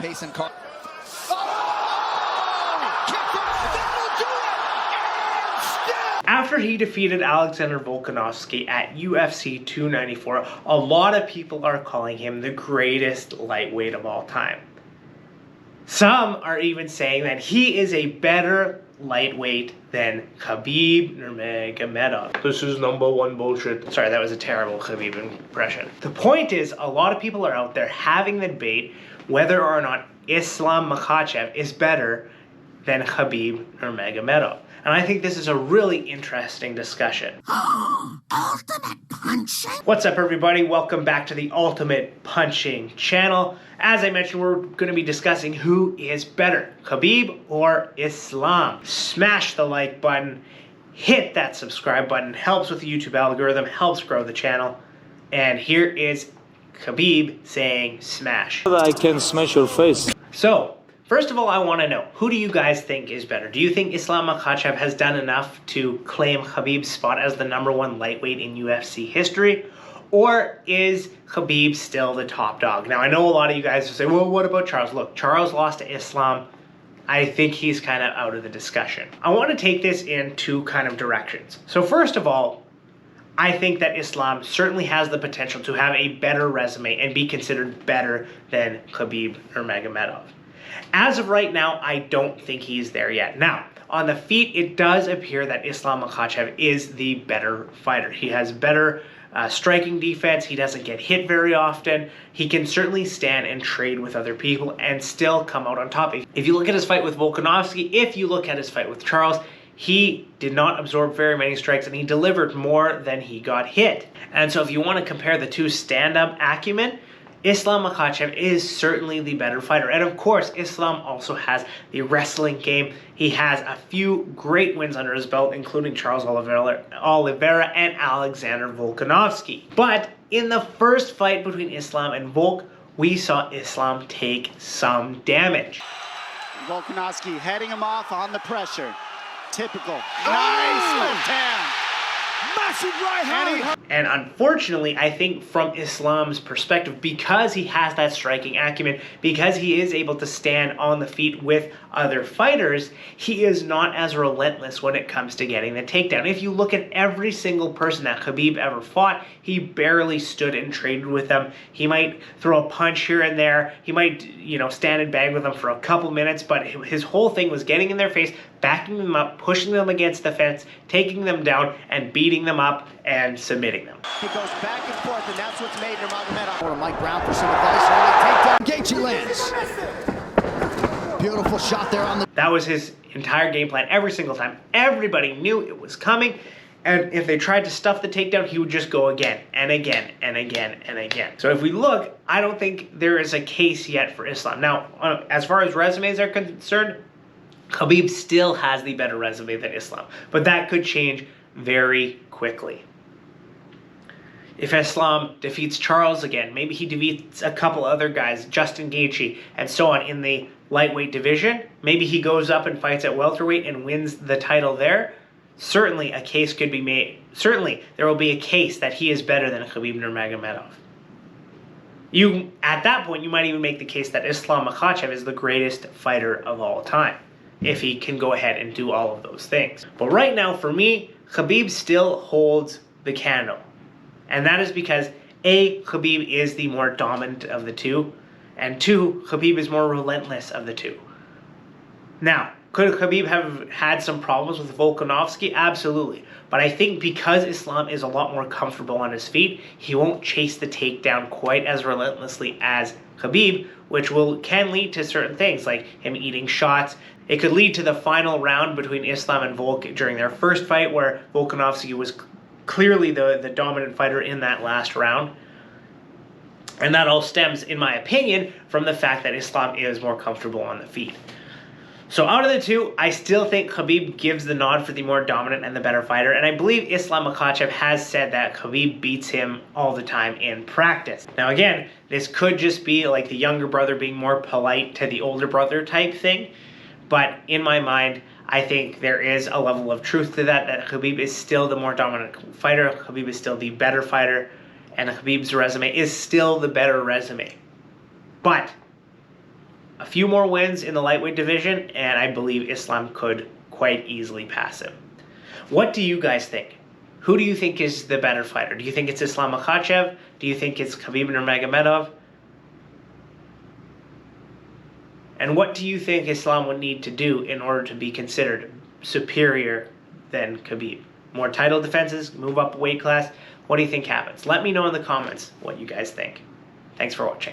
Pace and car. After he defeated Alexander Volkanovski at UFC 294, a lot of people are calling him the greatest lightweight of all time. Some are even saying that he is a better lightweight than Khabib Nurmagomedov. This is #1 bullshit. Sorry, that was a terrible Khabib impression. The point is, a lot of people are out there having the debate whether or not Islam Makhachev is better than Khabib Nurmagomedov. And I think this is a really interesting discussion. Ultimate punching. What's up, everybody? Welcome back to the Ultimate Punching channel. As I mentioned, we're going to be discussing who is better, Khabib or Islam. Smash the like button, hit that subscribe button, helps with the YouTube algorithm, helps grow the channel. And here is Khabib saying smash. I can smash your face. So, first of all, I want to know, who do you guys think is better? Do you think Islam Makhachev has done enough to claim Khabib's spot as the #1 lightweight in UFC history? Or is Khabib still the top dog? Now, I know a lot of you guys will say, well, what about Charles? Look, Charles lost to Islam. I think he's kind of out of the discussion. I want to take this in two kind of directions. So first of all, I think that Islam certainly has the potential to have a better resume and be considered better than Khabib Nurmagomedov. As of right now, I don't think he's there yet. Now, on the feet, it does appear that Islam Makhachev is the better fighter. He has better striking defense. He doesn't get hit very often. He can certainly stand and trade with other people and still come out on top. If you look at his fight with Volkanovski, if you look at his fight with Charles, he did not absorb very many strikes and he delivered more than he got hit. And so if you want to compare the two stand-up acumen, Islam Makhachev is certainly the better fighter. And of course, Islam also has the wrestling game. He has a few great wins under his belt, including Charles Oliveira and Alexander Volkanovski. But in the first fight between Islam and Volk, we saw Islam take some damage. Volkanovski heading him off on the pressure. Typical. Nice left hand. Massive right hand. And unfortunately, I think from Islam's perspective, because he has that striking acumen, because he is able to stand on the feet with other fighters, he is not as relentless when it comes to getting the takedown. If you look at every single person that Khabib ever fought, he barely stood and traded with them. He might throw a punch here and there. He might, stand and bang with them for a couple minutes, but his whole thing was getting in their face, backing them up, pushing them against the fence, taking them down, and beating them up and submitting them. He goes back and forth, and that's what's made Nurmagomedov. Or Mike Brown for some advice. Takedown. Gaethje lands. Beautiful shot there on the... That was his entire game plan every single time. Everybody knew it was coming. And if they tried to stuff the takedown, he would just go again and again and again and again. So if we look, I don't think there is a case yet for Islam. Now, as far as resumes are concerned, Khabib still has the better resume than Islam. But that could change very quickly. If Islam defeats Charles again, maybe he defeats a couple other guys, Justin Gaethje, and so on in the lightweight division. Maybe he goes up and fights at welterweight and wins the title there. Certainly a case could be made. Certainly there will be a case that he is better than Khabib Nurmagomedov. At that point, you might even make the case that Islam Makhachev is the greatest fighter of all time, if he can go ahead and do all of those things. But right now, for me, Khabib still holds the candle. And that is because A, Khabib is the more dominant of the two, and 2, Khabib is more relentless of the two. Now, could Khabib have had some problems with Volkanovski? Absolutely. But I think because Islam is a lot more comfortable on his feet, he won't chase the takedown quite as relentlessly as Khabib, which can lead to certain things, like him eating shots. It could lead to the final round between Islam and Volk during their first fight, where Volkanovski was clearly the dominant fighter in that last round. And that all stems, in my opinion, from the fact that Islam is more comfortable on the feet. So out of the two, I still think Khabib gives the nod for the more dominant and the better fighter. And I believe Islam Makhachev has said that Khabib beats him all the time in practice. Now again, this could just be like the younger brother being more polite to the older brother type thing. But in my mind, I think there is a level of truth to that Khabib is still the more dominant fighter. Khabib is still the better fighter. And Khabib's resume is still the better resume. But a few more wins in the lightweight division, and I believe Islam could quite easily pass him. What do you guys think? Who do you think is the better fighter? Do you think it's Islam Makhachev? Do you think it's Khabib Nurmagomedov? And what do you think Islam would need to do in order to be considered superior than Khabib? More title defenses, move up a weight class? What do you think happens? Let me know in the comments what you guys think. Thanks for watching.